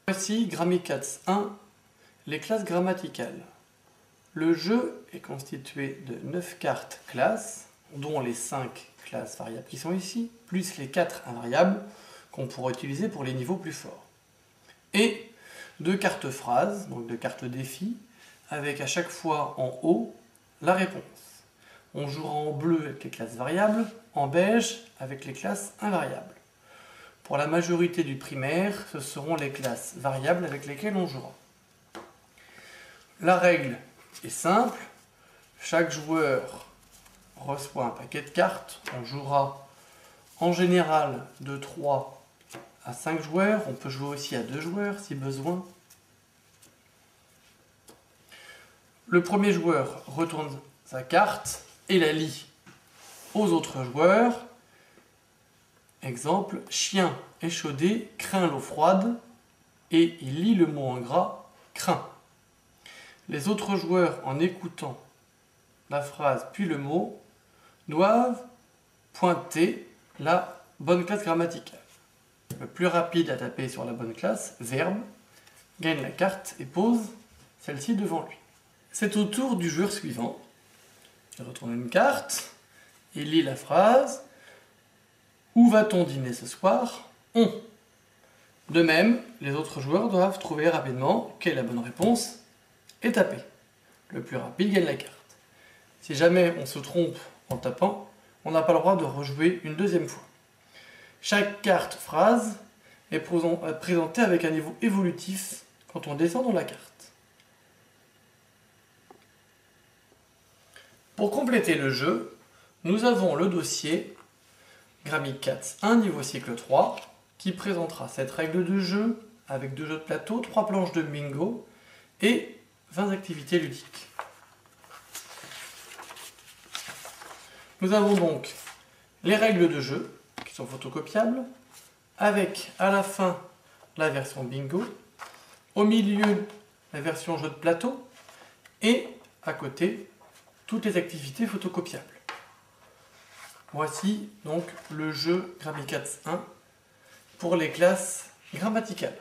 Voici Grammicats 1, les classes grammaticales. Le jeu est constitué de 9 cartes classes, dont les 5 classes variables qui sont ici, plus les 4 invariables qu'on pourra utiliser pour les niveaux plus forts. Et 2 cartes phrases, donc 2 cartes défi, avec à chaque fois en haut la réponse. On jouera en bleu avec les classes variables, en beige avec les classes invariables. Pour la majorité du primaire, ce seront les classes variables avec lesquelles on jouera. La règle est simple, chaque joueur reçoit un paquet de cartes, on jouera en général de 3 à 5 joueurs, on peut jouer aussi à 2 joueurs si besoin. Le premier joueur retourne sa carte et la lit aux autres joueurs. Exemple, chien échaudé craint l'eau froide et il lit le mot en gras craint. Les autres joueurs, en écoutant la phrase puis le mot, doivent pointer la bonne classe grammaticale. Le plus rapide à taper sur la bonne classe, verbe, gagne la carte et pose celle-ci devant lui. C'est au tour du joueur suivant. Il retourne une carte, il lit la phrase « Où va-t-on dîner ce soir ?» On. De même, les autres joueurs doivent trouver rapidement quelle est la bonne réponse et taper. Le plus rapide gagne la carte. Si jamais on se trompe en tapant, on n'a pas le droit de rejouer une deuxième fois. Chaque carte phrase est présentée avec un niveau évolutif quand on descend dans la carte. Pour compléter le jeu, nous avons le dossier Grammicats 1 niveau cycle 3 qui présentera cette règle de jeu avec 2 jeux de plateau, 3 planches de bingo et 20 activités ludiques. Nous avons donc les règles de jeu qui sont photocopiables avec à la fin la version bingo, au milieu la version jeu de plateau et à côté toutes les activités photocopiables. Voici donc le jeu Grammicats 1 pour les classes grammaticales.